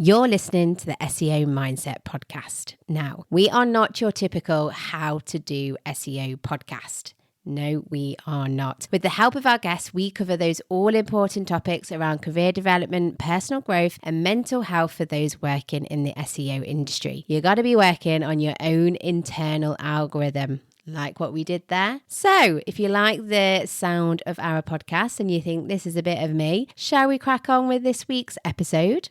You're listening to the SEO Mindset Podcast. Now, we are not your typical how to do SEO podcast. No, we are not. With the help of our guests, we cover those all-important topics around career development, personal growth, and mental health for those working in the SEO industry. You got to be working on your own internal algorithm. Like what we did there. So if you like the sound of our podcast and you think this is a bit of me, shall we crack on with this week's episode?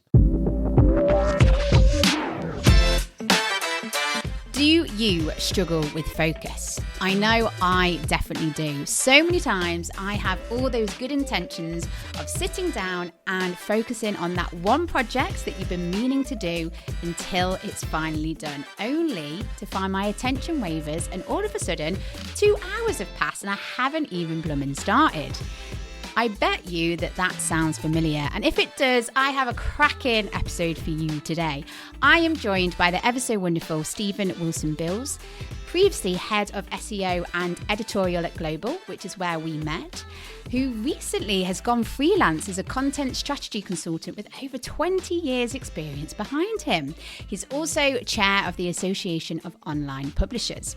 Do you struggle with focus? I know I definitely do. So many times I have all those good intentions of sitting down and focusing on that one project that you've been meaning to do until it's finally done, only to find my attention wavers and all of a sudden 2 hours have passed and I haven't even blooming started. I bet you that sounds familiar, and if it does, I have a cracking episode for you today. I am joined by the ever so wonderful Stephen Wilson-Beales, previously head of SEO and editorial at Global, which is where we met, who recently has gone freelance as a content strategy consultant with over 20 years experience behind him. He's also chair of the Association of Online Publishers.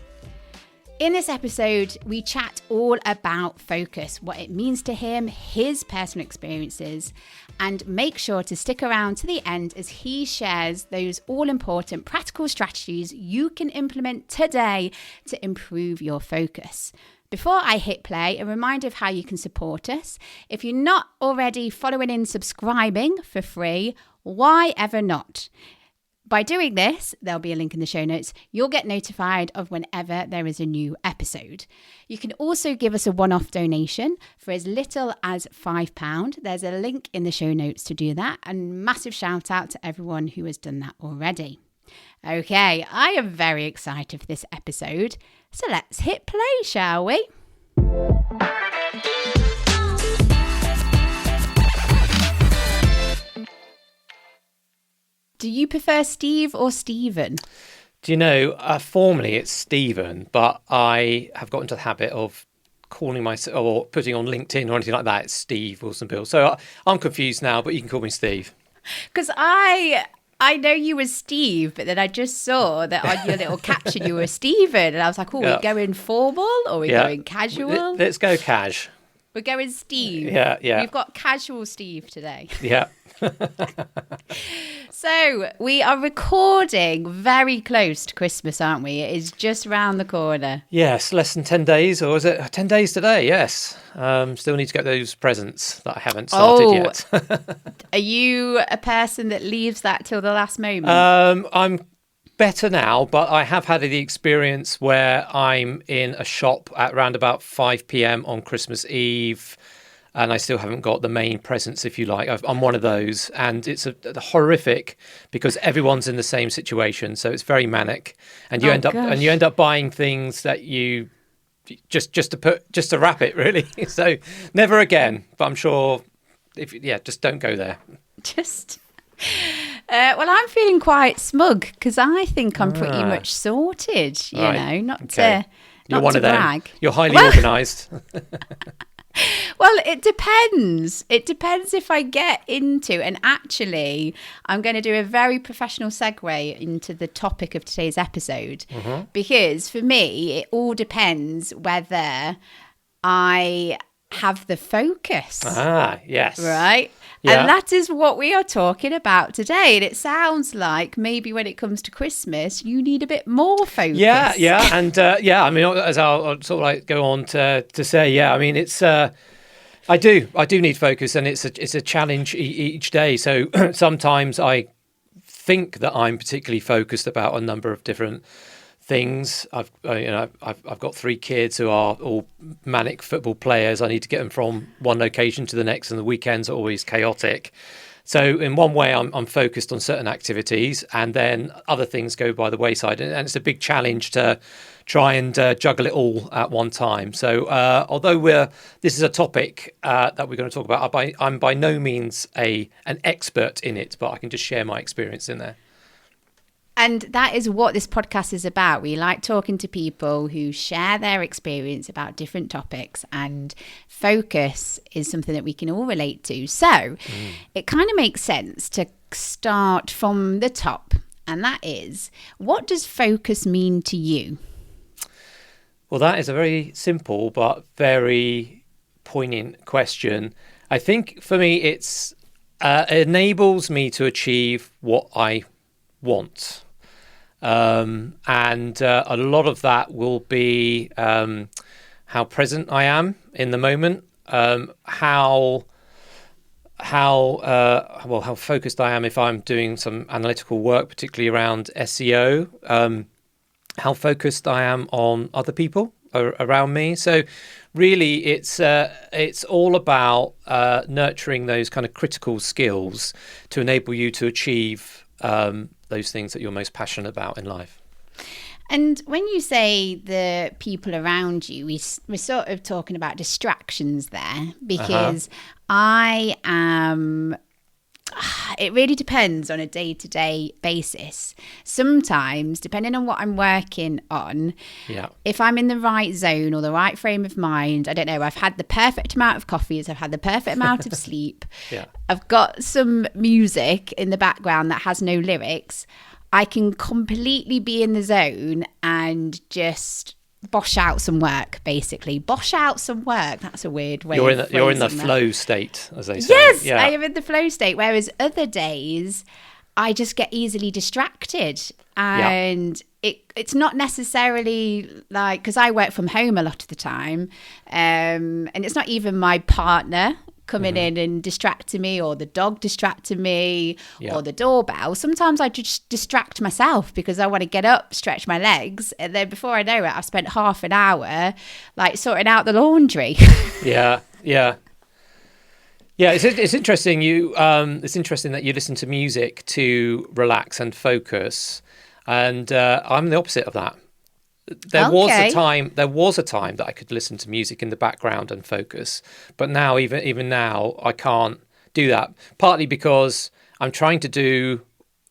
In this episode, we chat all about focus, what it means to him, his personal experiences, and make sure to stick around to the end as he shares those all-important practical strategies you can implement today to improve your focus. Before I hit play, a reminder of how you can support us. If you're not already following and subscribing for free, why ever not? By doing this, there'll be a link in the show notes, you'll get notified of whenever there is a new episode. You can also give us a one-off donation for as little as £5. There's a link in the show notes to do that, and massive shout out to everyone who has done that already. Okay, I am very excited for this episode, so let's hit play, shall we? Do you prefer Steve or Stephen? Do you know, formally it's Stephen, but I have got into the habit of calling myself or putting on LinkedIn or anything like that, it's Steve Wilson-Beales. So I'm confused now, but you can call me Steve. Because I know you were Steve, but then I just saw that on your little caption you were Stephen. And I was like, are we going formal or are we going casual? Let's go cash. We're going Steve. Yeah. We've got casual Steve today. Yeah. So we are recording very close to Christmas, aren't we? It is just round the corner. Yes, less than 10 days, or is it 10 days today? Yes. Still need to get those presents that I haven't started yet. Are you a person that leaves that till the last moment? I'm better now, but I have had the experience where I'm in a shop at around about 5 p.m. on Christmas Eve, and I still haven't got the main presents, if you like. I'm one of those, and it's a horrific because everyone's in the same situation, so it's very manic, and you end up buying things that you just to wrap it, really. So never again. But I'm sure just don't go there. Well, I'm feeling quite smug because I think I'm pretty much sorted. You know, not to You're one to of them. brag. You're highly organised. Well, it depends. It depends if I get into, and actually, I'm going to do a very professional segue into the topic of today's episode, because for me, it all depends whether I have the focus. Yes. Right? Yeah. And that is what we are talking about today. And it sounds like maybe when it comes to Christmas, you need a bit more focus. Yeah. And I mean, as I'll sort of like go on to say, I mean, it's I do need focus, and it's a challenge each day. So sometimes I think that I'm particularly focused about a number of different things. I've got 3 kids who are all manic football players. I need to get them from one location to the next, and the weekends are always chaotic. So in one way, I'm focused on certain activities, and then other things go by the wayside, and it's a big challenge to try and juggle it all at one time. So although this is a topic that we're going to talk about, I'm by no means an expert in it, but I can just share my experience in there. And that is what this podcast is about. We like talking to people who share their experience about different topics, and focus is something that we can all relate to. So it kind of makes sense to start from the top, and that is, what does focus mean to you? Well, that is a very simple but very poignant question. I think for me, it enables me to achieve what I want. And a lot of that will be how present I am in the moment, how focused I am if I'm doing some analytical work, particularly around SEO, how focused I am on other people around me. So really it's all about nurturing those kind of critical skills to enable you to achieve those things that you're most passionate about in life. And when you say the people around you, we're sort of talking about distractions there, because I am... It really depends on a day-to-day basis. Sometimes, depending on what I'm working on, if I'm in the right zone or the right frame of mind, I don't know, I've had the perfect amount of coffees, I've had the perfect amount of sleep, I've got some music in the background that has no lyrics, I can completely be in the zone and just bosh out some work, basically. Bosh out some work. That's a weird way You're in the that. Flow state, as they say. Yes, I am in the flow state. Whereas other days, I just get easily distracted. And it's not necessarily like, because I work from home a lot of the time, and it's not even my partner coming in and distracting me, or the dog distracting me, or the doorbell. Sometimes I just distract myself because I want to get up, stretch my legs, and then before I know it, I've spent half an hour like sorting out the laundry. Yeah. It's interesting. It's interesting that you listen to music to relax and focus, and I'm the opposite of that. There was a time that I could listen to music in the background and focus, but now, even now, I can't do that. Partly because I'm trying to do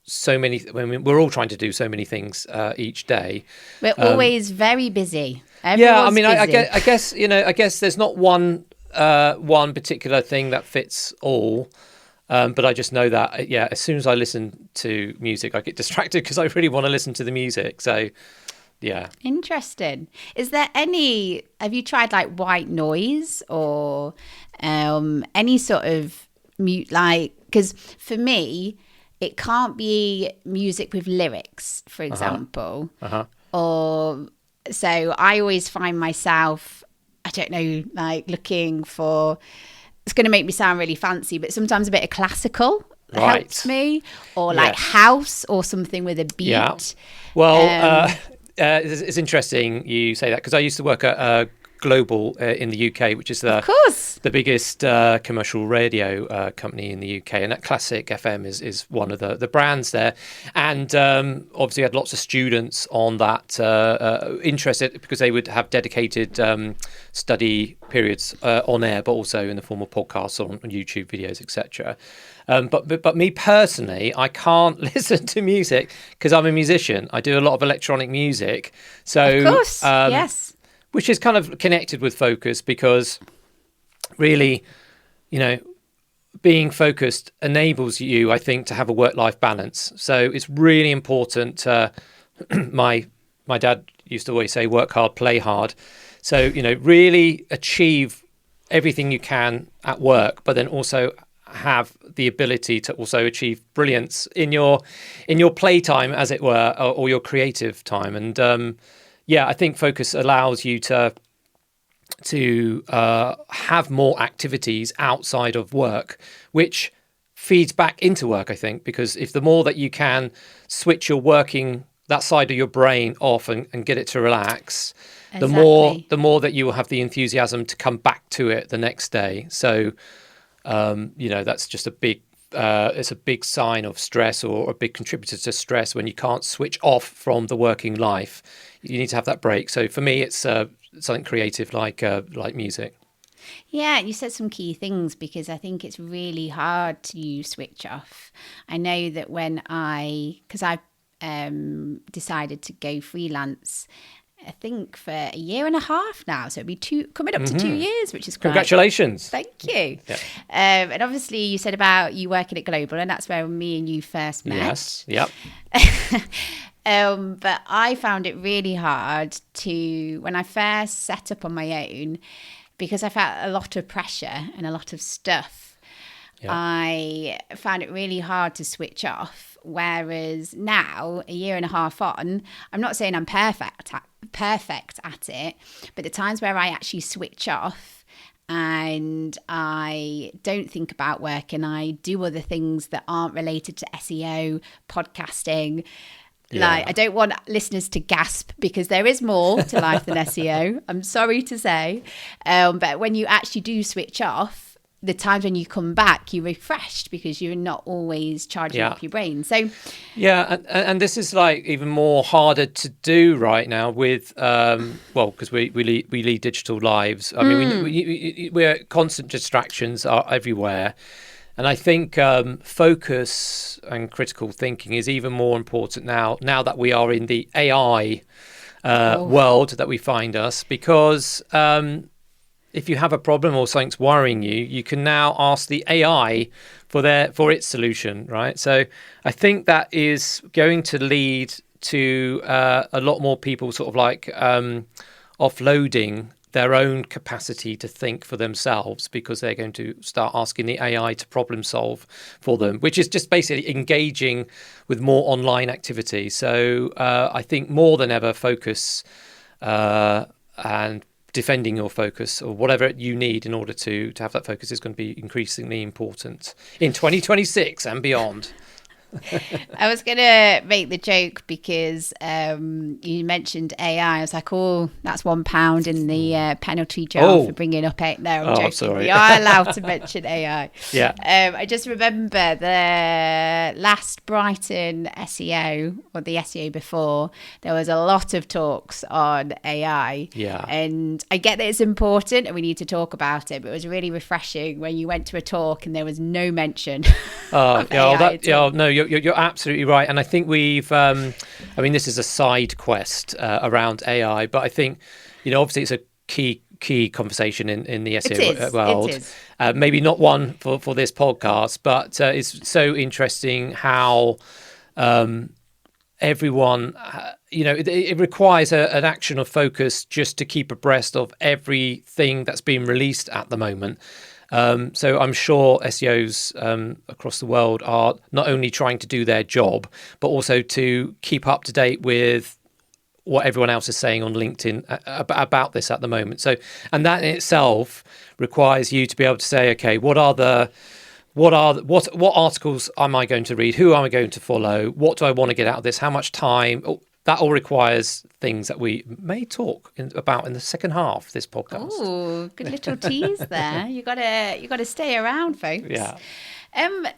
so many. We're all trying to do so many things each day. We're always very busy. Everyone's busy. I guess there's not one particular thing that fits all. But I just know that, as soon as I listen to music, I get distracted because I really want to listen to the music. So. Yeah. Interesting. Is there have you tried like white noise or any sort of mute, because for me, it can't be music with lyrics, for example. Or so I always find myself, I don't know, like looking for, it's going to make me sound really fancy, but sometimes a bit of classical helps me, or like house or something with a beat. Yeah. Well, it's interesting you say that, because I used to work at Global in the UK, which is the biggest commercial radio company in the UK, and that Classic FM is one of the brands there. And obviously had lots of students on that interested, because they would have dedicated study periods on air, but also in the form of podcasts on YouTube videos, etc. But me personally, I can't listen to music because I'm a musician. I do a lot of electronic music. So, of course, yes. Which is kind of connected with focus, because really, being focused enables you, I think, to have a work-life balance. So it's really important. My dad used to always say, work hard, play hard. So, really achieve everything you can at work, but then also have the ability to also achieve brilliance in your playtime, as it were, or your creative time. And I think focus allows you to have more activities outside of work, which feeds back into work, I think, because if the more that you can switch your that side of your brain off and get it to relax, exactly, the more that you will have the enthusiasm to come back to it the next day. So that's just it's a big sign of stress, or a big contributor to stress, when you can't switch off from the working life. You need to have that break. So for me, it's something creative like music. Yeah, you said some key things, because I think it's really hard to switch off. I know that because I've decided to go freelance, I think, for a year and a half now. So it'll be coming up to 2 years, which is great. Congratulations. Thank you. Yeah. And obviously you said about you working at Global, and that's where me and you first met. Yes, yep. But I found it really hard when I first set up on my own, because I felt a lot of pressure and a lot of stuff. Yeah. I found it really hard to switch off. Whereas now, a year and a half on, I'm not saying I'm perfect at it, but the times where I actually switch off and I don't think about work and I do other things that aren't related to SEO, podcasting. Yeah. Like, I don't want listeners to gasp, because there is more to life than SEO. I'm sorry to say. But when you actually do switch off, the times when you come back, you're refreshed because you're not always charging up your brain. So, yeah, and this is like even more harder to do right now with, because we lead digital lives. I mean, we're constant distractions are everywhere. And I think focus and critical thinking is even more important now that we are in the AI world that we find us, because if you have a problem or something's worrying you, you can now ask the AI for its solution, right? So I think that is going to lead to a lot more people sort of like offloading their own capacity to think for themselves, because they're going to start asking the AI to problem solve for them, which is just basically engaging with more online activity. So I think more than ever, focus and defending your focus, or whatever you need in order to have that focus, is going to be increasingly important in 2026 and beyond. I was going to make the joke because you mentioned AI. I was like, oh, that's £1 in the penalty jar for bringing up AI. No, I'm joking. Sorry. We are allowed to mention AI. Yeah. I just remember the last Brighton SEO, or the SEO before, there was a lot of talks on AI. Yeah. And I get that it's important and we need to talk about it, but it was really refreshing when you went to a talk and there was no mention of AI. You're absolutely right. And I think we've, this is a side quest around AI, but I think, obviously it's a key conversation in the SEO world. It is. Maybe not one for this podcast, but it's so interesting how everyone, it requires an action of focus just to keep abreast of everything that's being released at the moment. So I'm sure SEOs across the world are not only trying to do their job, but also to keep up to date with what everyone else is saying on LinkedIn about this at the moment. So, and that in itself requires you to be able to say, okay, what articles am I going to read? Who am I going to follow? What do I want to get out of this? How much time? That all requires things that we may talk about in the second half of this podcast. Oh, good little tease there. You gotta stay around, folks. Yeah.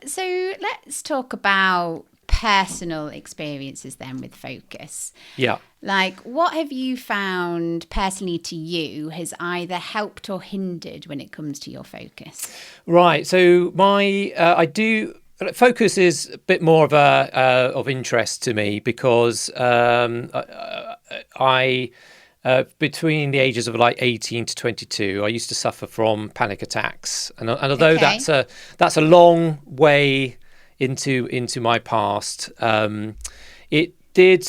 So let's talk about personal experiences then with focus. Yeah. Like, what have you found personally to you has either helped or hindered when it comes to your focus? Right. So focus is a bit more of interest to me, because I between the ages of like 18 to 22, I used to suffer from panic attacks, and although that's a long way into my past, it did.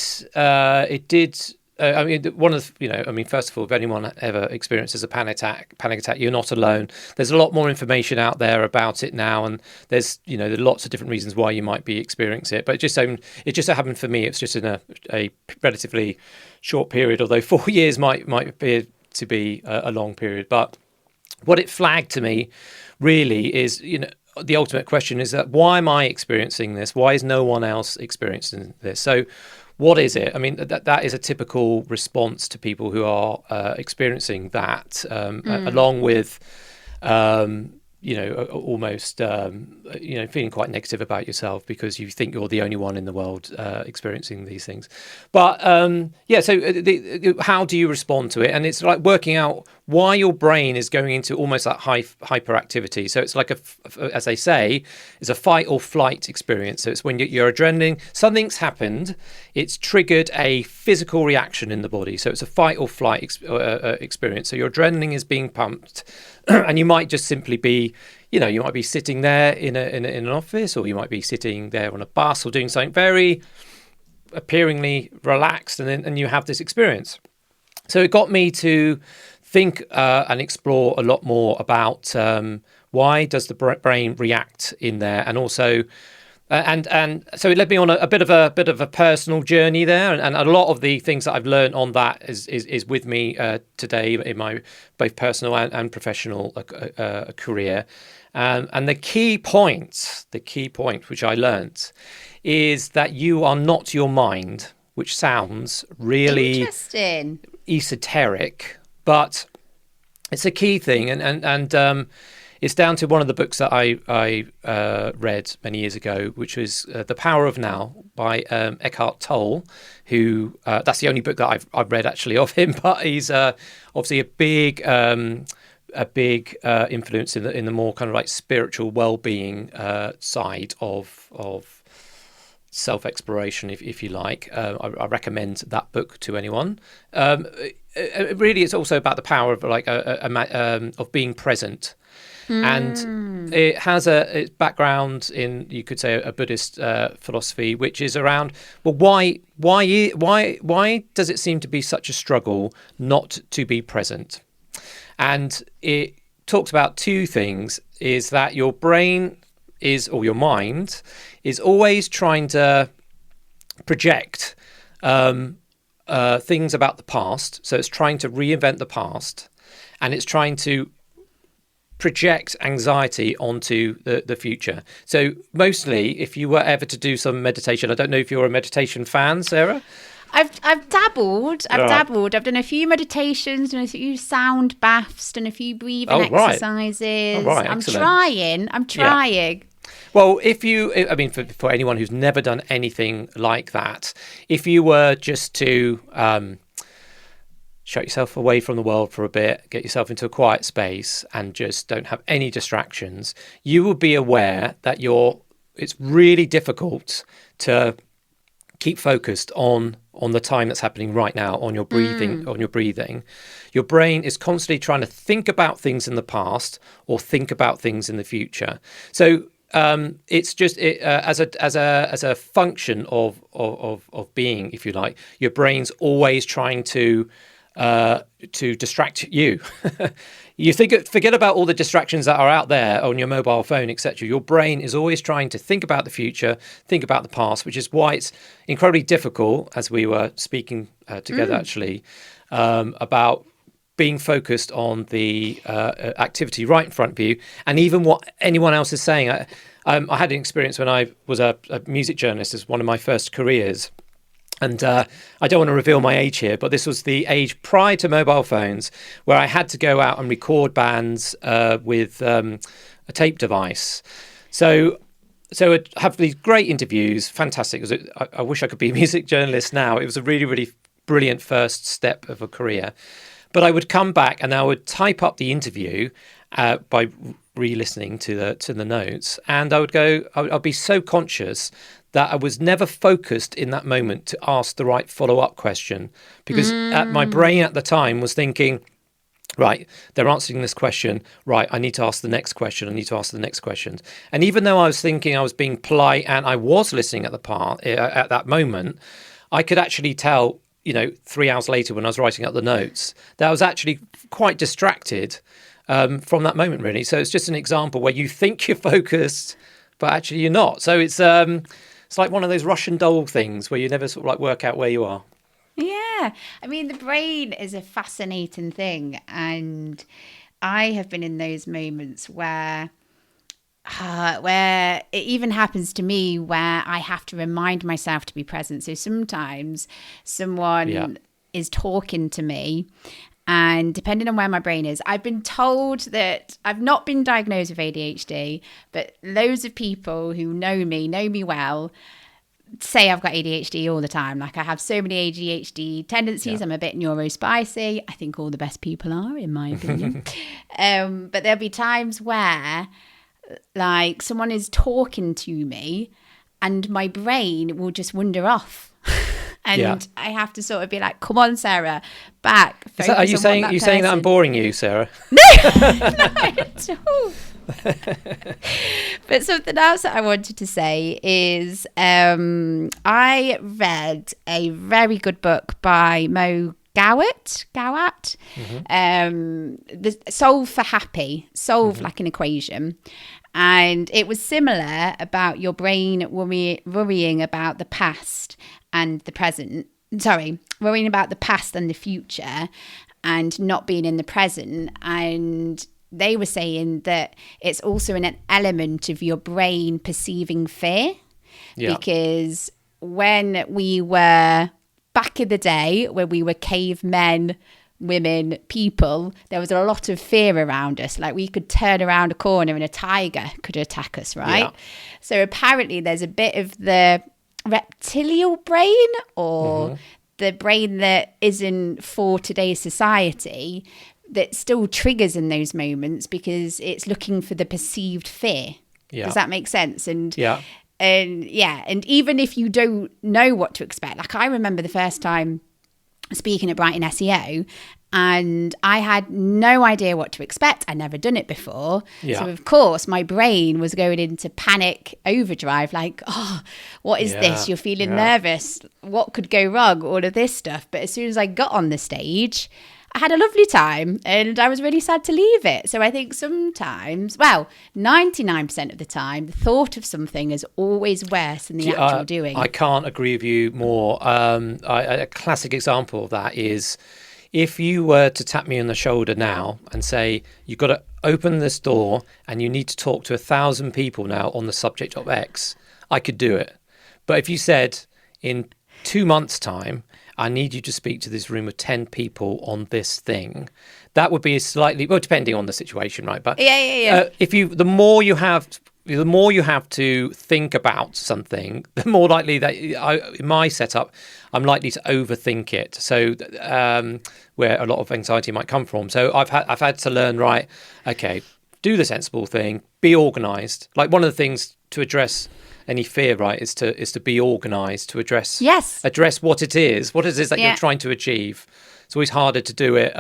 First of all, if anyone ever experiences a panic attack, you're not alone. There's a lot more information out there about it now, and there's lots of different reasons why you might be experiencing it. But it just so happened for me, it's just in a relatively short period, although 4 years might appear to be a long period. But what it flagged to me really is, the ultimate question is that why am I experiencing this? Why is no one else experiencing this? So what is it? I mean, that is a typical response to people who are experiencing that, along with almost, feeling quite negative about yourself because you think you're the only one in the world experiencing these things. But how do you respond to it? And it's like working out why your brain is going into almost that hyperactivity. So it's like as they say, it's a fight or flight experience. So it's when your adrenaline, something's happened, it's triggered a physical reaction in the body. So it's a fight or flight experience. So your adrenaline is being pumped. And you might just simply be, you might be sitting there in an office, or you might be sitting there on a bus or doing something very appearingly relaxed, and you have this experience. So it got me to think and explore a lot more about why does the brain react in there, and also. And so it led me on a bit of a personal journey there, and a lot of the things that I've learned on that is with me today in my both personal and professional career. And the key point which I learnt is that you are not your mind, which sounds really interesting, esoteric, but it's a key thing, and it's down to one of the books that I read many years ago, which was The Power of Now by Eckhart Tolle, who that's the only book that I've read actually of him, but he's obviously a big influence in the more kind of like spiritual well-being side of self-exploration, if you like. I recommend that book to anyone. Really, it's also about the power of of being present. And it has its background in, you could say, a Buddhist philosophy, which is around, well, why does it seem to be such a struggle not to be present? And it talks about two things: is that your brain or your mind is always trying to project things about the past. So it's trying to reinvent the past, and it's trying to project anxiety onto the future. So mostly, if you were ever to do some meditation, I don't know if you're a meditation fan, Sarah. I've dabbled. I've done a few meditations, done a few sound baths, done a few breathing exercises. Right, I'm excellent. trying. Yeah. Well, for anyone who's never done anything like that, if you were just to shut yourself away from the world for a bit, get yourself into a quiet space and just don't have any distractions, you will be aware that it's really difficult to keep focused on the time that's happening right now, on your breathing. Your brain is constantly trying to think about things in the past or think about things in the future. So it's just as a function of being, if you like, your brain's always trying to distract you. You forget about all the distractions that are out there on your mobile phone, etc. Your brain is always trying to think about the future, think about the past, which is why it's incredibly difficult, as we were speaking together actually, about being focused on the activity right in front of you, and even what anyone else is saying. I had an experience when I was a music journalist as one of my first careers. And I don't want to reveal my age here, but this was the age prior to mobile phones, where I had to go out and record bands with a tape device. So I'd have these great interviews, fantastic. I wish I could be a music journalist now. It was a really, really brilliant first step of a career. But I would come back and I would type up the interview by re-listening to the notes, and I would go. I'd be so conscious that I was never focused in that moment to ask the right follow-up question, because my brain at the time was thinking, right, they're answering this question, right, I need to ask the next question, And even though I was thinking I was being polite and I was listening at that moment, I could actually tell, 3 hours later when I was writing up the notes, that I was actually quite distracted from that moment, really. So it's just an example where you think you're focused, but actually you're not. So it's like one of those Russian doll things where you never sort of like work out where you are. Yeah. I mean, the brain is a fascinating thing. And I have been in those moments where it even happens to me where I have to remind myself to be present. So sometimes someone is talking to me And depending on where my brain is, I've been told that I've not been diagnosed with ADHD, but loads of people who know me well, say I've got ADHD all the time. Like I have so many ADHD tendencies. I'm a bit neurospicy. I think all the best people are, in my opinion. But there'll be times where like someone is talking to me and my brain will just wander off. And I have to sort of be like, come on, Sarah, back. Are you saying that I'm boring you, Sarah? No, not at all. But something else that I wanted to say is I read a very good book by Mo Gawat, the Solve for Happy, like an equation. And it was similar about your brain worrying about the past and the present. Sorry, worrying about the past and the future and not being in the present. And they were saying that it's also an element of your brain perceiving fear. Because when we were back in the day, when we were cavemen, women, people, there was a lot of fear around us. Like we could turn around a corner and a tiger could attack us, right? So apparently there's a bit of the reptilian brain or the brain that isn't for today's society that still triggers in those moments because it's looking for the perceived fear. Does that make sense? And even if you don't know what to expect, like I remember the first time speaking at Brighton SEO and I had no idea what to expect. I'd never done it before. So of course my brain was going into panic overdrive, like, oh, what is this? You're feeling nervous. What could go wrong? All of this stuff. But as soon as I got on the stage, I had a lovely time and I was really sad to leave it. So I think sometimes, 99% of the time, the thought of something is always worse than the actual doing. I can't agree with you more. A classic example of that is if you were to tap me on the shoulder now and say, you've got to open this door and you need to talk to 1,000 people now on the subject of X, I could do it. But if you said in 2 months' time, I need you to speak to this room of 10 people on this thing, that would be a slightly, well, depending on the situation, right? But if the more you have to think about something, the more likely that in my setup, I'm likely to overthink it. So where a lot of anxiety might come from. So I've had to learn, right, okay, do the sensible thing, be organised. Like one of the things to address any fear, right, is to be organised, to address what it is that you're trying to achieve. It's always harder to do it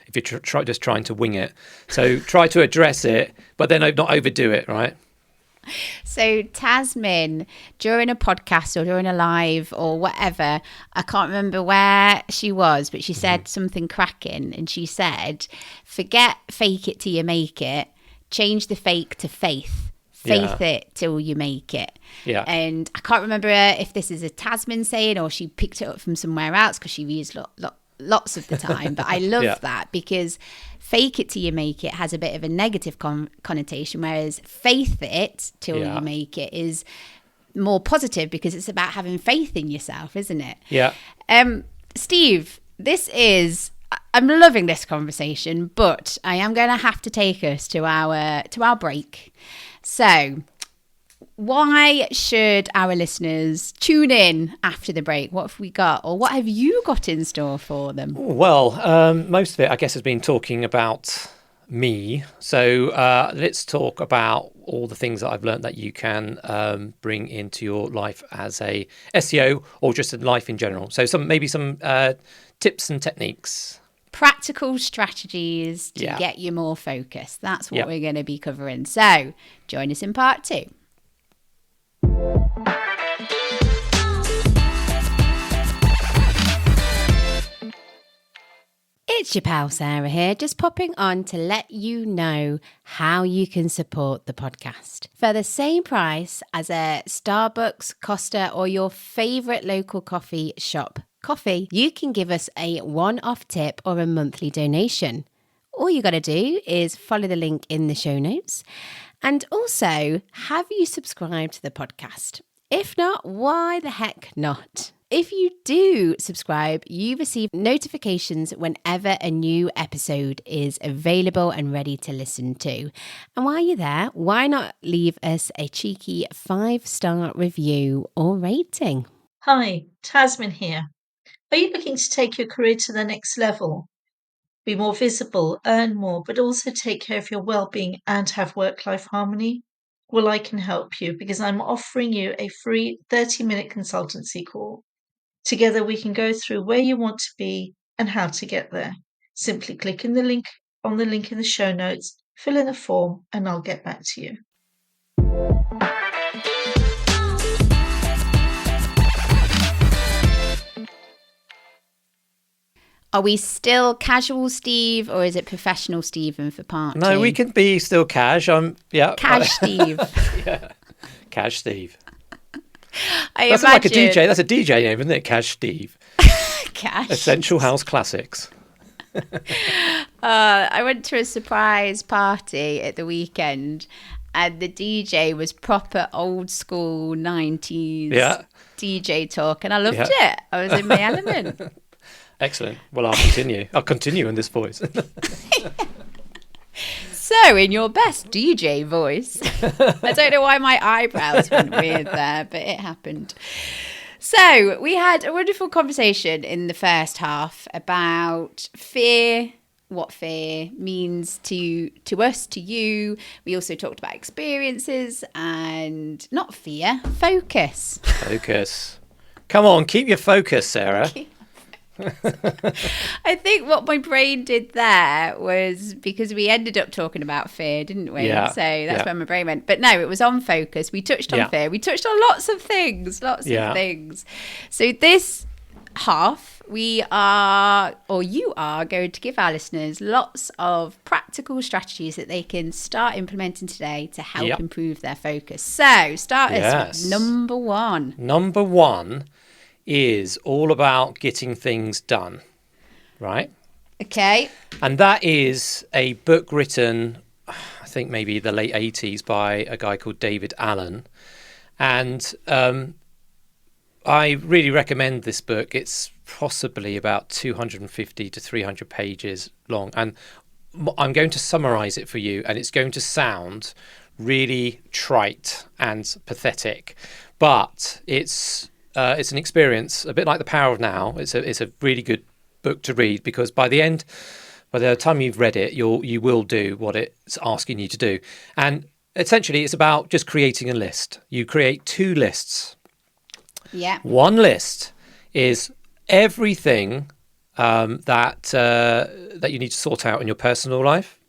if you're just trying to wing it. So try to address it, but then not overdo it, right? So Tasmin, during a podcast or during a live or whatever, I can't remember where she was, but she said something cracking, and she said, forget fake it till you make it, change the fake to faith. Faith it till you make it. And I can't remember if this is a Tasman saying or she picked it up from somewhere else because she reads lots of the time. But I love that because fake it till you make it has a bit of a negative connotation, whereas faith it till you make it is more positive because it's about having faith in yourself, isn't it? Steve, I'm loving this conversation, but I am going to have to take us to our break. So, why should our listeners tune in after the break? What have we got, or what have you got in store for them? Well, most of it, I guess, has been talking about me. So let's talk about all the things that I've learned that you can bring into your life as a SEO or just in life in general. So maybe some tips and techniques. Practical strategies to get you more focused. That's what we're going to be covering. So join us in part 2. It's your pal Sarah here, just popping on to let you know how you can support the podcast. For the same price as a Starbucks, Costa, or your favourite local coffee shop coffee, you can give us a one-off tip or a monthly donation. All you got to do is follow the link in the show notes. And also, have you subscribed to the podcast? If not, why the heck not? If you do subscribe, you receive notifications whenever a new episode is available and ready to listen to. And while you're there, why not leave us a cheeky 5-star review or rating? Hi, Tasmin here. Are you looking to take your career to the next level? Be more visible, earn more, but also take care of your well-being and have work-life harmony? Well, I can help you because I'm offering you a free 30-minute consultancy call. Together we can go through where you want to be and how to get there. Simply click on the link in the show notes, fill in a form, and I'll get back to you. Are we still casual Steve, or is it professional Stephen for part 2? No, we can be still cash. Yeah. Cash Steve. Yeah. Cash Steve. That's like a DJ. That's a DJ name, isn't it? Cash Steve. Cash. Essential House Classics. I went to a surprise party at the weekend, and the DJ was proper old school 90s DJ talk, and I loved it. I was in my element. Excellent. Well, I'll continue in this voice. So, in your best DJ voice. I don't know why my eyebrows went weird there, but it happened. So, we had a wonderful conversation in the first half about fear, what fear means to us, to you. We also talked about experiences and not fear, focus. Focus. Come on, keep your focus, Sarah. I think what my brain did there was, because we ended up talking about fear, didn't we? Yeah. So that's where my brain went. But no, it was on focus. We touched on fear. We touched on lots of things. So this half, you are going to give our listeners lots of practical strategies that they can start implementing today to help improve their focus. So start us with number 1. Number 1 is all about getting things done, right? Okay. And that is a book written, I think maybe the late 80s, by a guy called David Allen. And I really recommend this book. It's possibly about 250 to 300 pages long. And I'm going to summarize it for you, and it's going to sound really trite and pathetic, but it's an experience, a bit like The Power of Now. It's a really good book to read, because by the time you've read it, you will do what it's asking you to do. And essentially, it's about just creating a list. You create 2 lists. Yeah. One list is everything that you need to sort out in your personal life,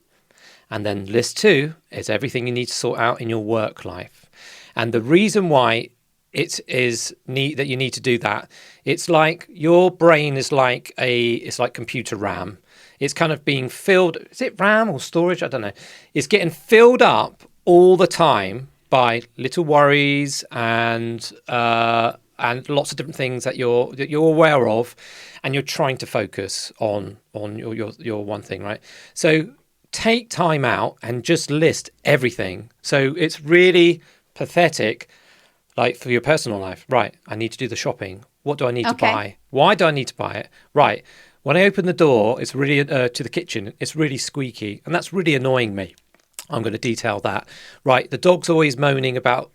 and then list 2 is everything you need to sort out in your work life. And the reason why it is neat that you need to do that, it's like your brain is like computer RAM. It's kind of being filled. Is it RAM or storage? I don't know. It's getting filled up all the time by little worries and lots of different things that you're aware of, and you're trying to focus on your one thing, right? So take time out and just list everything. So it's really pathetic. Like for your personal life, right? I need to do the shopping. What do I need to buy? Why do I need to buy it? Right. When I open the door, it's really to the kitchen. It's really squeaky, and that's really annoying me. I'm going to detail that. Right. The dog's always moaning about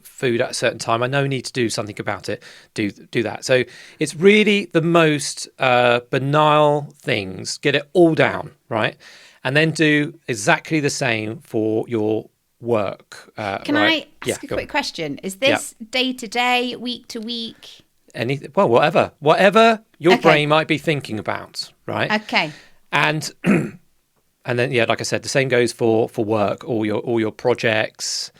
food at a certain time. I know I need to do something about it. Do that. So it's really the most banal things. Get it all down, right? And then do exactly the same for your work. Can I ask a quick question? Is this day to day, week to week? Anything? Well, whatever your brain might be thinking about, right? Okay. And then like I said, the same goes for work, all your projects,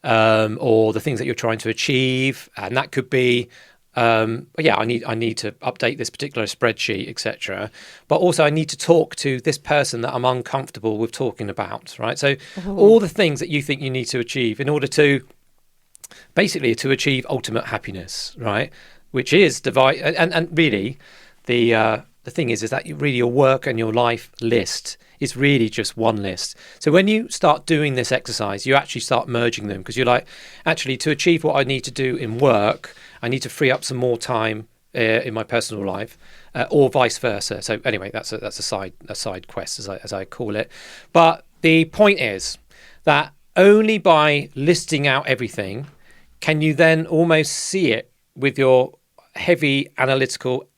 or the things that you're trying to achieve, and that could be. I need to update this particular spreadsheet, etc. But also I need to talk to this person that I'm uncomfortable with talking about, right? So all the things that you think you need to achieve in order to achieve ultimate happiness, right? Which is and really the thing is that really your work and your life list is really just one list. So when you start doing this exercise, you actually start merging them, because you're like, actually, to achieve what I need to do in work, I need to free up some more time in my personal life, or vice versa. So anyway, that's a side quest, as I call it. But the point is that only by listing out everything can you then almost see it with your heavy analytical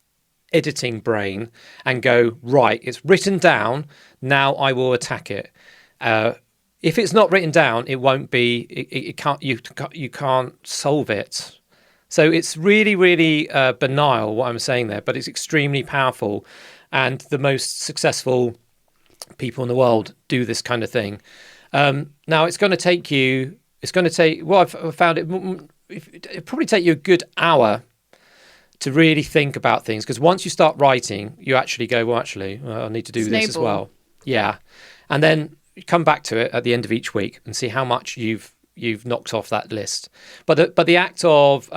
editing brain and go, right, it's written down, now I will attack it. If it's not written down, it won't be, it can't, you can't solve it. So it's really, really banal what I'm saying there, but it's extremely powerful. And the most successful people in the world do this kind of thing. Now it's going to take, well, I've found it'll probably take you a good hour to really think about things, because once you start writing, you actually go, well, I need to do this as well. Yeah. And then you come back to it at the end of each week and see how much you've knocked off that list. But the act of,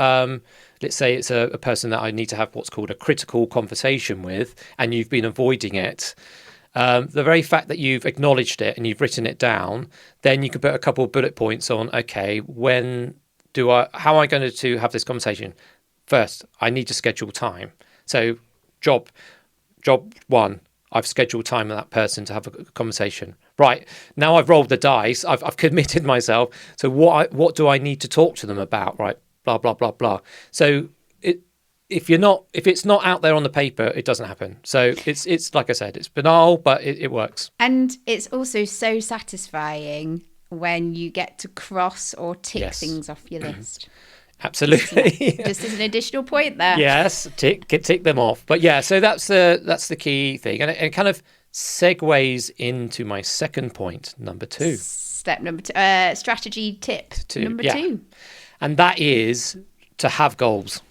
let's say it's a person that I need to have what's called a critical conversation with, and you've been avoiding it, the very fact that you've acknowledged it and you've written it down, then you can put a couple of bullet points on, okay, how am I going to have this conversation? First, I need to schedule time. So job one, I've scheduled time with that person to have a conversation. Right, now I've rolled the dice, I've committed myself. So what do I need to talk to them about? Right, blah, blah, blah, blah. So if it's not out there on the paper, it doesn't happen. So it's like I said, it's banal, but it works. And it's also so satisfying when you get to cross or tick things off your list. Absolutely. Just as an additional point there. Yes, tick them off. But yeah, so that's the key thing, and it kind of segues into my second point, number 2. Step number 2, strategy tip number 2, and that is to have goals.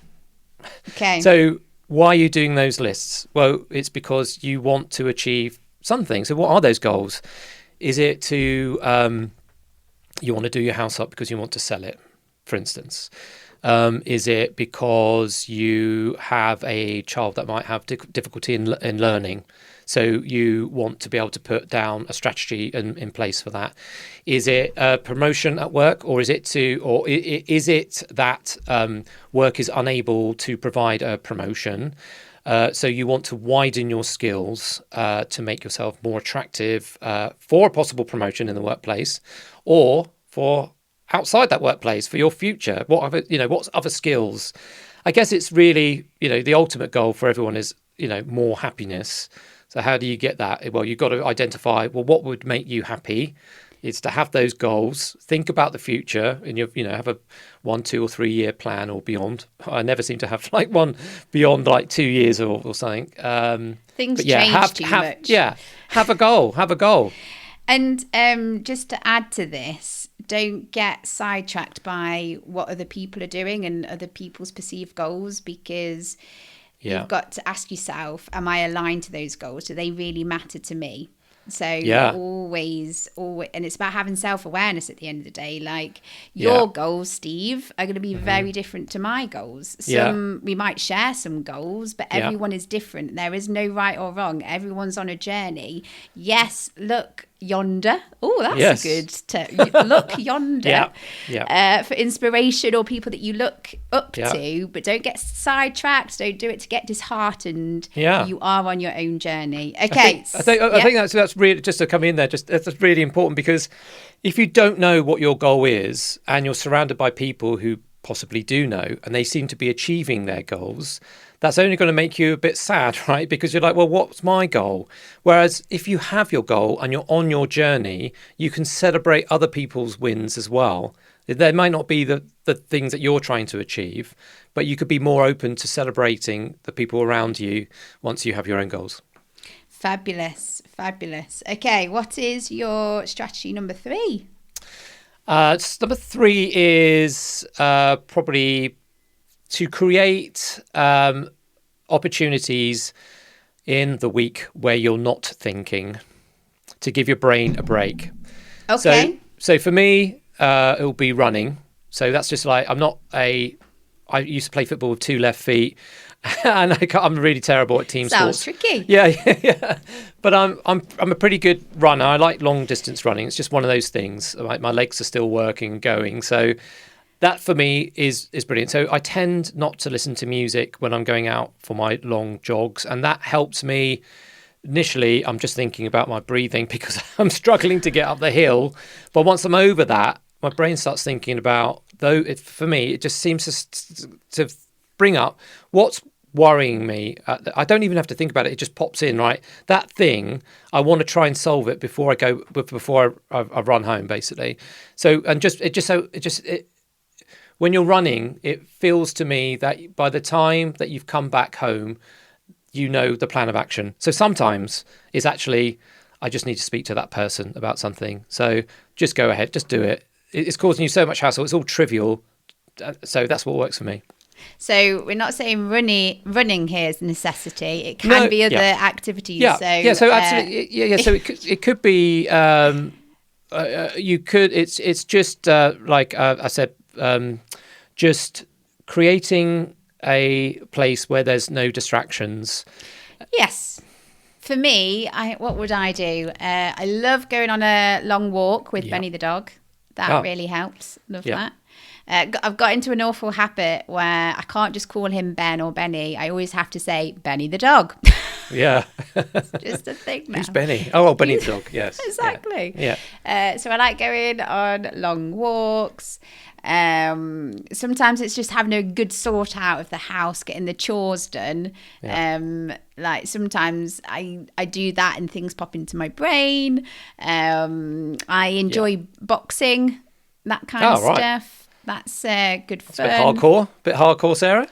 Okay. So why are you doing those lists? Well, it's because you want to achieve something. So what are those goals? Is it to you want to do your house up because you want to sell it, for instance? Is it because you have a child that might have difficulty in learning, so you want to be able to put down a strategy in place for that? Is it a promotion at work, or is it that work is unable to provide a promotion? So you want to widen your skills to make yourself more attractive for a possible promotion in the workplace, or for outside that workplace for your future. What's other skills? I guess it's really, the ultimate goal for everyone is, more happiness. So how do you get that? Well, you've got to identify, what would make you happy? It's to have those goals, think about the future, and have a 1, 2 or 3 year plan or beyond. I never seem to have one beyond 2 years or something. Things change too much. Yeah, have a goal. And just to add to this, don't get sidetracked by what other people are doing and other people's perceived goals, because you've got to ask yourself, am I aligned to those goals? Do they really matter to me? So always, and it's about having self-awareness at the end of the day. Your goals, Steve, are going to be very different to my goals. We might share some goals, but everyone is different. There is no right or wrong. Everyone's on a journey. Yes, look yonder. Oh, that's a good tip. Look yonder for inspiration or people that you look up to, but don't get sidetracked. Don't do it to get disheartened. You are on your own journey. Okay. I think that's really, just to come in there, that's really important, because if you don't know what your goal is and you're surrounded by people who possibly do know and they seem to be achieving their goals, that's only going to make you a bit sad, right? Because you're like, well, what's my goal? Whereas if you have your goal and you're on your journey, you can celebrate other people's wins as well. There might not be the things that you're trying to achieve, but you could be more open to celebrating the people around you once you have your own goals. Fabulous. Okay, what is your strategy number 3? Number 3 is probably to create opportunities in the week where you're not thinking, to give your brain a break. Okay. So for me, it'll be running. So that's just I'm not a I used to play football with 2 left feet, and I'm really terrible at team Sounds sports. tricky. Yeah. But I'm a pretty good runner. I like long distance running. It's just one of those things. Like my legs are still working and going. So that for me is brilliant. So I tend not to listen to music when I'm going out for my long jogs, and that helps me. Initially, I'm just thinking about my breathing because I'm struggling to get up the hill. But once I'm over that, my brain starts thinking about, for me, it just seems to bring up what's worrying me. I don't even have to think about it. It just pops in, right? That thing, I want to try and solve it before I run home, basically. So, when you're running, it feels to me that by the time that you've come back home, you know the plan of action. So sometimes it's actually, I just need to speak to that person about something. So just go ahead, just do it. It's causing you so much hassle. It's all trivial. So that's what works for me. So we're not saying running here is a necessity. It can be other activities. Yeah, so absolutely. So it could be. You could. It's just like I said. Just creating a place where there's no distractions. Yes. For me, what would I do? I love going on a long walk with Benny the dog. That really helps. Love that. I've got into an awful habit where I can't just call him Ben or Benny. I always have to say Benny the dog. Yeah. It's just a thing now. Who's Benny? Oh, well, Benny the dog, yes. Exactly. Yeah. So I like going on long walks. Sometimes it's just having a good sort out of the house, getting the chores done. Like sometimes I do that and things pop into my brain. I enjoy boxing, that kind of stuff. That's good fun. A bit hardcore, Sarah.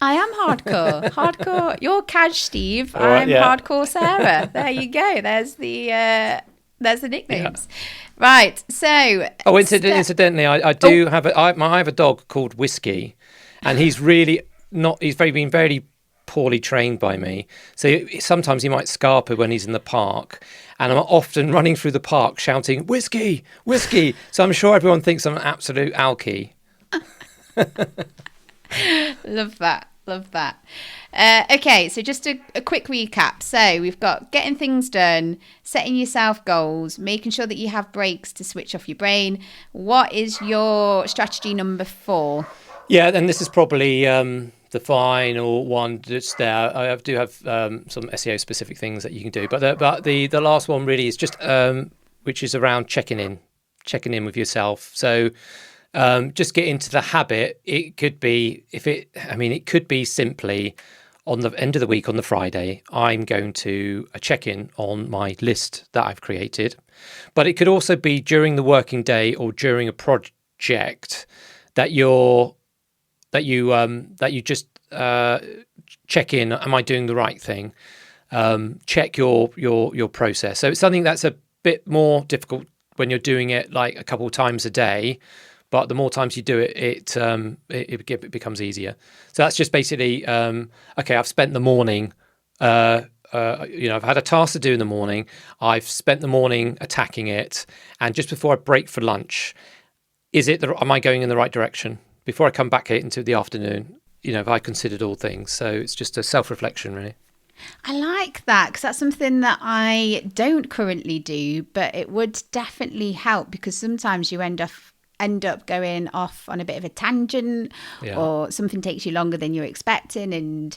I am hardcore. You're Cash Steve. All right, I'm hardcore Sarah. There you go. There's the nicknames. Right. So. Oh, incidentally, I do have I have a dog called Whiskey, and he's really not. He's been very poorly trained by me. So sometimes he might scarper when he's in the park, and I'm often running through the park shouting "Whiskey, Whiskey." So I'm sure everyone thinks I'm an absolute alky. Love that. Okay, so just a quick recap. So we've got getting things done, setting yourself goals, making sure that you have breaks to switch off your brain. What is your strategy number 4? Yeah, and this is probably the final one that's there. I do have some SEO specific things that you can do, but the last one really is just which is around checking in with yourself. So. Just get into the habit. It could be it could be simply on the end of the week on the Friday, I'm going to check in on my list that I've created. But it could also be during the working day or during a project that you just check in. Am I doing the right thing? Check your process. So it's something that's a bit more difficult when you're doing it like a couple of times a day. But the more times you do it, it becomes easier. So that's just basically, okay, I've spent the morning, I've had a task to do in the morning. I've spent the morning attacking it. And just before I break for lunch, am I going in the right direction? Before I come back into the afternoon, have I considered all things? So it's just a self-reflection, really. I like that because that's something that I don't currently do, but it would definitely help because sometimes you end up going off on a bit of a tangent or something takes you longer than you're expecting and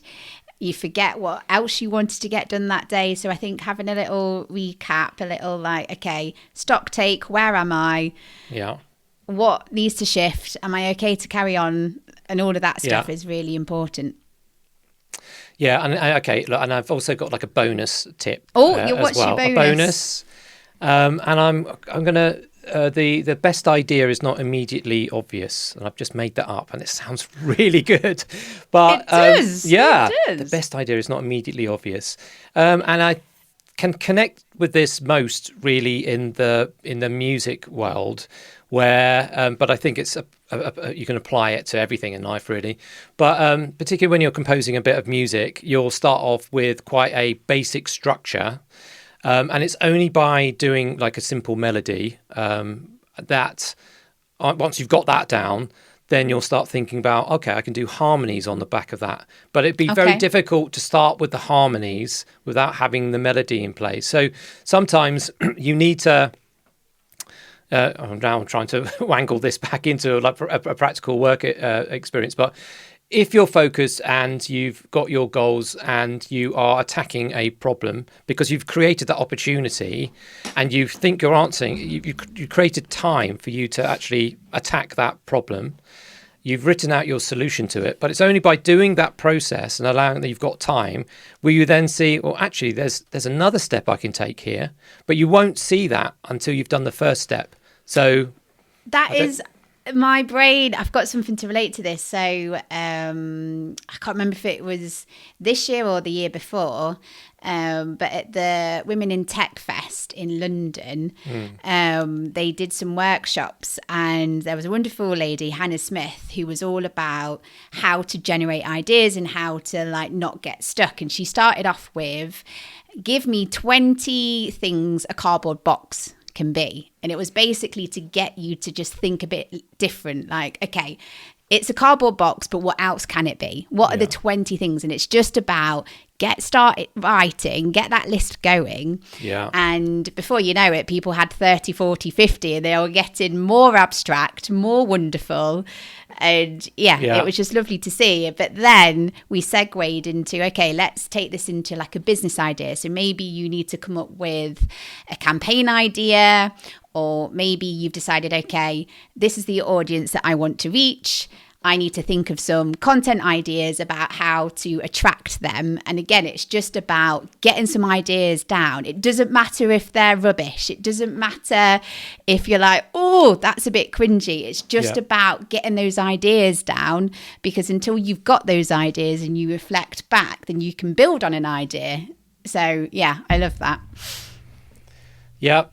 you forget what else you wanted to get done that day. So I think having a little recap, a little like, okay, stock take, where am I? Yeah. What needs to shift? Am I okay to carry on? And all of that stuff is really important. Yeah, and okay, look, and I've also got like a bonus tip. What's your bonus? A bonus, and I'm gonna. The best idea is not immediately obvious, and I've just made that up, and it sounds really good. But it does. Yeah, it does. The best idea is not immediately obvious, and I can connect with this most really in the music world, where but I think it's you can apply it to everything in life really. But particularly when you're composing a bit of music, you'll start off with quite a basic structure. And it's only by doing like a simple melody that once you've got that down, then you'll start thinking about, okay, I can do harmonies on the back of that. But it'd be very difficult to start with the harmonies without having the melody in place. So sometimes you need to, now I'm trying to wangle this back into like a practical work experience, but if you're focused and you've got your goals and you are attacking a problem because you've created that opportunity and you think you're answering, you created time for you to actually attack that problem. You've written out your solution to it, but it's only by doing that process and allowing that you've got time will you then see, well, actually, there's another step I can take here, but you won't see that until you've done the first step. So that is my brain. I've got something to relate to this. So I can't remember if it was this year or the year before, but at the Women in Tech Fest in London, they did some workshops, and there was a wonderful lady, Hannah Smith, who was all about how to generate ideas and how to like not get stuck. And she started off with, give me 20 things a cardboard box can be. And it was basically to get you to just think a bit different. Like, okay, it's a cardboard box, but what else can it be? What are the 20 things? And it's just about get started writing, get that list going. Yeah. And before you know it, people had 30, 40, 50, and they were getting more abstract, more wonderful. And it was just lovely to see. But then we segued into, okay, let's take this into like a business idea. So maybe you need to come up with a campaign idea, or maybe you've decided, okay, this is the audience that I want to reach. I need to think of some content ideas about how to attract them. And again, it's just about getting some ideas down. It doesn't matter if they're rubbish. It doesn't matter if you're like, oh, that's a bit cringy. It's just about getting those ideas down, because until you've got those ideas and you reflect back, then you can build on an idea. So, yeah, I love that. Yeah.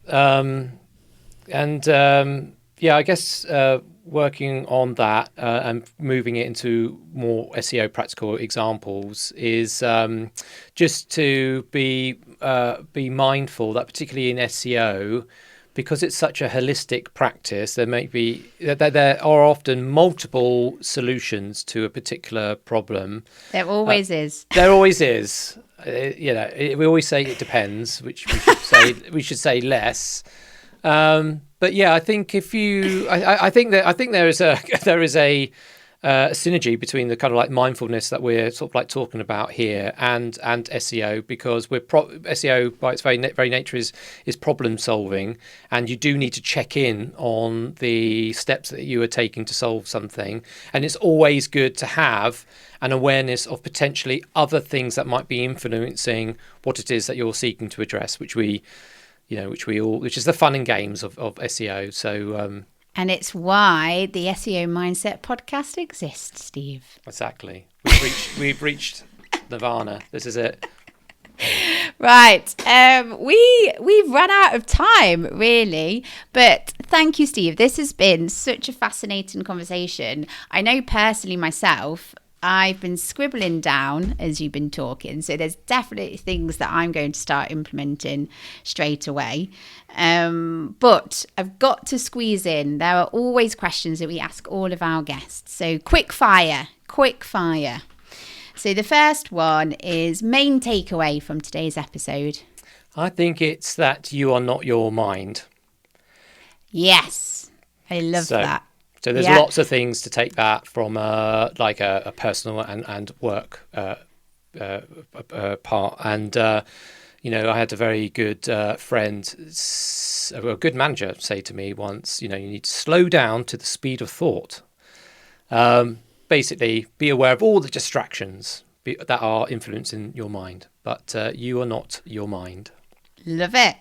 I guess working on that and moving it into more SEO practical examples is just to be mindful that particularly in SEO, because it's such a holistic practice, there are often multiple solutions to a particular problem. There always is. There always is. We always say it depends, which we should say less. But yeah, I think I think there is a synergy between the kind of like mindfulness that we're sort of like talking about here and SEO, because SEO by its very nature is problem solving, and you do need to check in on the steps that you are taking to solve something, and it's always good to have an awareness of potentially other things that might be influencing what it is that you're seeking to address, which is the fun and games of SEO. So, and it's why the SEO Mindset podcast exists, Steve. Exactly. We've reached nirvana. This is it. Right. We've run out of time, really. But thank you, Steve. This has been such a fascinating conversation. I know personally myself, I've been scribbling down as you've been talking. So there's definitely things that I'm going to start implementing straight away. But I've got to squeeze in. There are always questions that we ask all of our guests. So quick fire. So the first one is main takeaway from today's episode. I think it's that you are not your mind. Yes. I love that. So there's lots of things to take that from like a personal and work part. And, I had a very good friend, a good manager say to me once, you need to slow down to the speed of thought. Basically, be aware of all the distractions that are influencing your mind, but you are not your mind. Love it.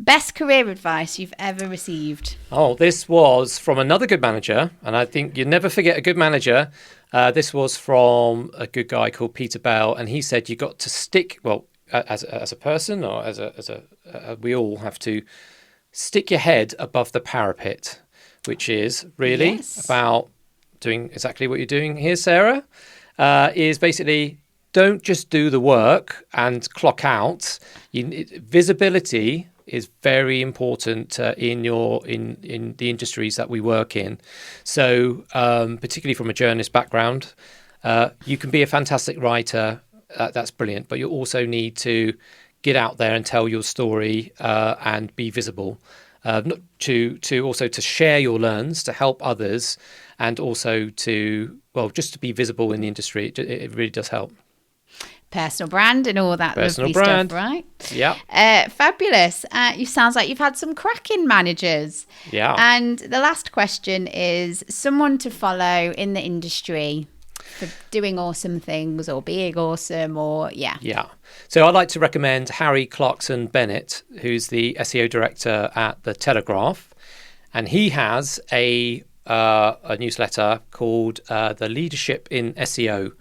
Best career advice you've ever received? Oh, this was from another good manager, and I think you never forget a good manager. This was from a good guy called Peter Bell, and he said you got to stick. Well, as a person, or we all have to stick your head above the parapet, which is really about doing exactly what you're doing here, Sarah. Is basically don't just do the work and clock out. Visibility is very important in the industries that we work in. So particularly from a journalist background, you can be a fantastic writer. That's brilliant. But you also need to get out there and tell your story and be visible. To share your learns, to help others, and also just to be visible in the industry. It really does help. Personal brand and all that lovely stuff, right? Yeah. Fabulous. You sounds like you've had some cracking managers. Yeah. And the last question is someone to follow in the industry for doing awesome things or being awesome Yeah. So I'd like to recommend Harry Clarkson Bennett, who's the SEO director at The Telegraph. And he has a newsletter called the Leadership in SEO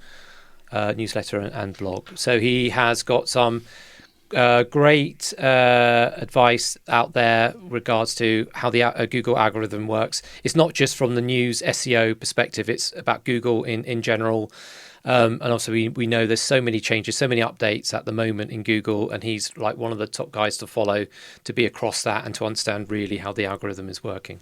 newsletter and blog. So he has got some great advice out there regards to how the Google algorithm works. It's not just from the news SEO perspective, it's about Google in general. And also we know there's so many changes, so many updates at the moment in Google, and he's like one of the top guys to follow to be across that and to understand really how the algorithm is working.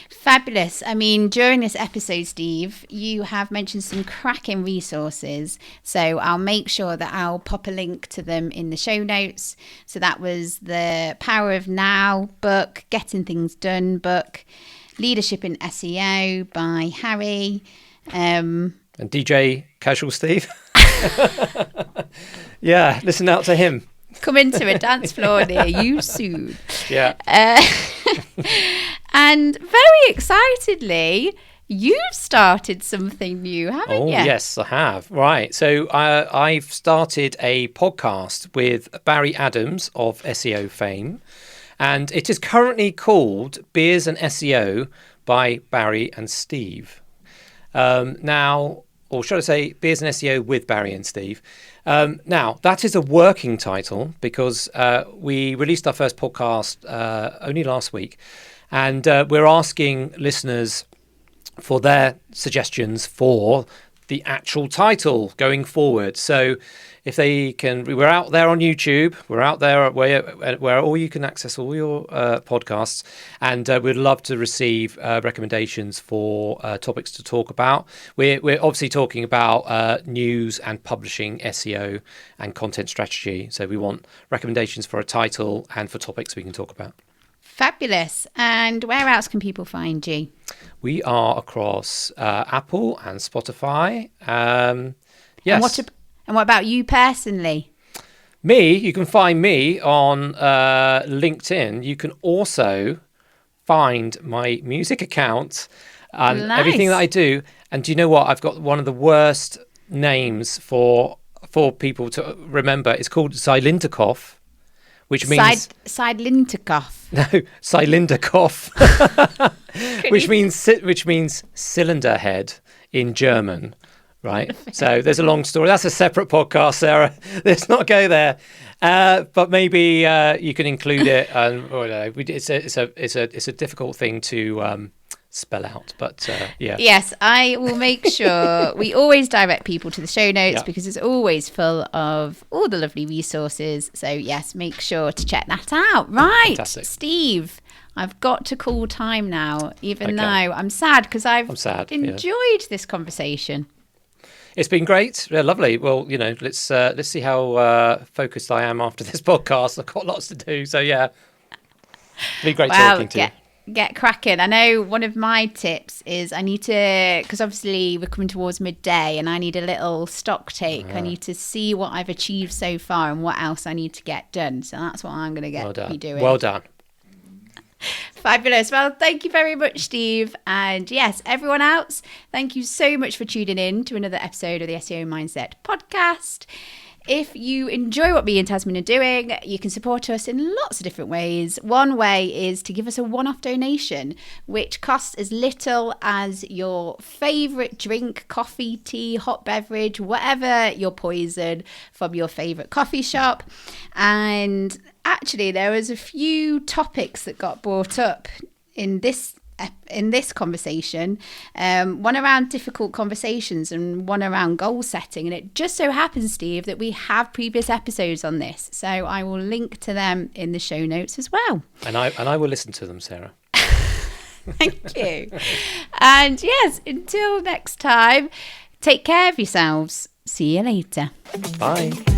Fabulous. I mean, during this episode, Steve, you have mentioned some cracking resources. So I'll make sure that I'll pop a link to them in the show notes. So that was the Power of Now book, Getting Things Done book, Leadership in SEO by Harry. And DJ Casual Steve. Yeah, listen out to him. Coming to a dance floor near you soon. Yeah. And very excitedly, you've started something new, haven't you? Oh, yes, I have. Right. So I've started a podcast with Barry Adams of SEO fame, and it is currently called Beers and SEO by Barry and Steve. Now, or should I say Beers and SEO with Barry and Steve? Now, that is a working title because we released our first podcast only last week. And we're asking listeners for their suggestions for the actual title going forward. So if they can, we're out there on YouTube, we're out there where all you can access all your podcasts, and we'd love to receive recommendations for topics to talk about. We're obviously talking about news and publishing, SEO and content strategy. So we want recommendations for a title and for topics we can talk about. Fabulous. And where else can people find you? We are across Apple and Spotify. Yes. And what about you personally? You can find me on LinkedIn. You can also find my music account and everything that I do. And do you know what? I've got one of the worst names for people to remember. It's called Zylinderkopf. Which means Zylinderkopf. No, Zylinderkopf, which means cylinder head in German, right? So there's a long story. That's a separate podcast, Sarah. Let's not go there. But maybe you can include it. And it's a difficult thing to spell out, but yeah. Yes, I will make sure we always direct people to the show notes because it's always full of all the lovely resources. So yes, make sure to check that out. Right, Fantastic. Steve, I've got to call time now, even though I'm sad because I've enjoyed this conversation. It's been great. Yeah, lovely. Well, let's see how focused I am after this podcast. I've got lots to do. So yeah, it'll be great talking to you. Get cracking. I know one of my tips is I need to, because obviously we're coming towards midday and I need a little stock take. I need to see what I've achieved so far and what else I need to get done. So that's what I'm going to be doing. Well done. Fabulous. Well, thank you very much, Steve. And yes, everyone else, thank you so much for tuning in to another episode of the SEO Mindset podcast. If you enjoy what me and Tasmin are doing, you can support us in lots of different ways. One way is to give us a one-off donation, which costs as little as your favourite drink, coffee, tea, hot beverage, whatever your poison from your favourite coffee shop. And actually, there was a few topics that got brought up in this in this conversation, one around difficult conversations and one around goal setting. And it just so happens, Steve, that we have previous episodes on this. So I will link to them in the show notes as well. And I will listen to them, Sarah. Thank you. And yes, until next time, take care of yourselves. See you later. Bye.